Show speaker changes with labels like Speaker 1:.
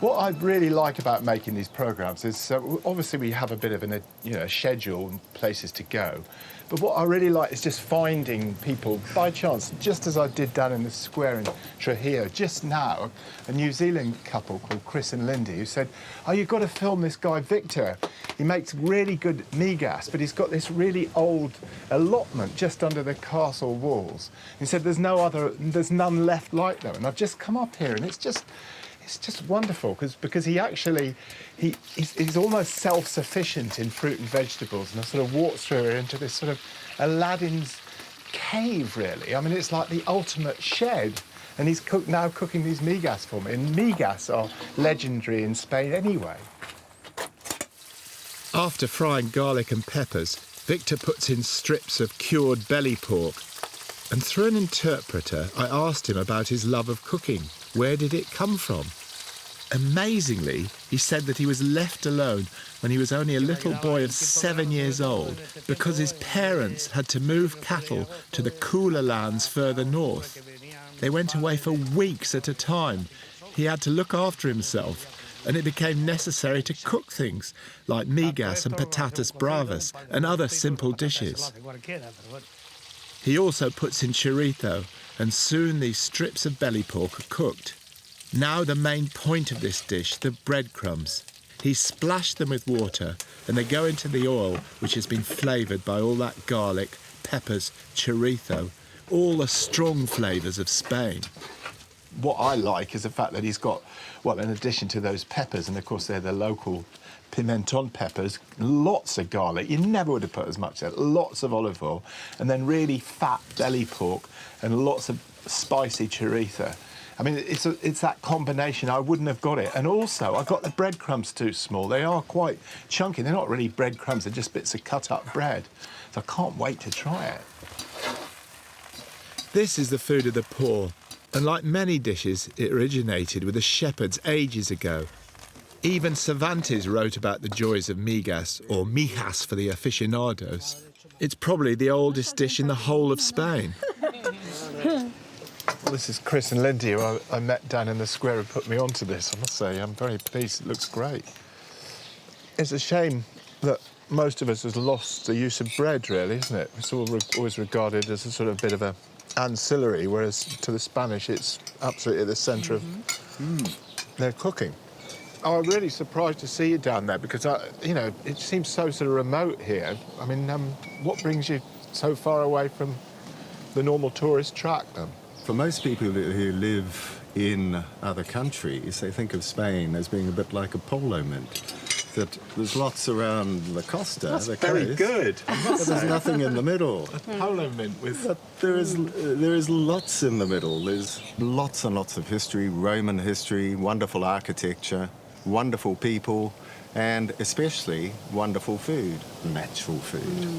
Speaker 1: What I really like about making these programmes is, obviously we have a bit of a schedule and places to go, but what I really like is just finding people by chance, just as I did down in the square in Trujillo just now, a New Zealand couple called Chris and Lindy who said, oh, you've got to film this guy Victor. He makes really good migas, but he's got this really old allotment just under the castle walls. He said there's none left like them, and I've just come up here and it's just wonderful because he's almost self-sufficient in fruit and vegetables, and I sort of walked through into this sort of Aladdin's cave, really. I mean, it's like the ultimate shed, and he's now cooking these migas for me, and migas are legendary in Spain anyway.
Speaker 2: After frying garlic and peppers, Victor puts in strips of cured belly pork, and through an interpreter, I asked him about his love of cooking. Where did it come from? Amazingly, he said that he was left alone when he was only a little boy of 7 years old because his parents had to move cattle to the cooler lands further north. They went away for weeks at a time. He had to look after himself, and it became necessary to cook things like migas and patatas bravas and other simple dishes. He also puts in chorizo, and soon these strips of belly pork are cooked. Now the main point of this dish, the breadcrumbs. He splashed them with water and they go into the oil, which has been flavoured by all that garlic, peppers, chorizo, all the strong flavours of Spain.
Speaker 1: What I like is the fact that he's got, well, in addition to those peppers, and of course they're the local pimenton peppers, lots of garlic. You never would have put as much there. Lots of olive oil, and then really fat belly pork and lots of spicy chorizo. I mean, it's that combination. I wouldn't have got it. And also, I got the breadcrumbs too small. They are quite chunky. They're not really breadcrumbs. They're just bits of cut-up bread. So I can't wait to try it.
Speaker 2: This is the food of the poor. And like many dishes, it originated with the shepherds ages ago. Even Cervantes wrote about the joys of migas, or mijas for the aficionados. It's probably the oldest dish in the whole of Spain.
Speaker 1: Well, this is Chris and Lindy, who I met down in the square and put me onto this. I must say, I'm very pleased. It looks great. It's a shame that most of us has lost the use of bread, really, isn't it? It's always regarded as a sort of bit of a ancillary, whereas to the Spanish, it's absolutely at the centre of their cooking. Oh, I'm really surprised to see you down there because, it seems so sort of remote here. I mean, what brings you so far away from the normal tourist track, then?
Speaker 3: For most people who live in other countries, they think of Spain as being a bit like a polo mint. That there's lots around the costa.
Speaker 1: That's
Speaker 3: the
Speaker 1: very
Speaker 3: coast,
Speaker 1: good.
Speaker 3: But there's nothing in the middle.
Speaker 1: A polo mint with...
Speaker 3: But there is lots in the middle. There's lots and lots of history, Roman history, wonderful architecture, wonderful people, and especially wonderful food, natural food.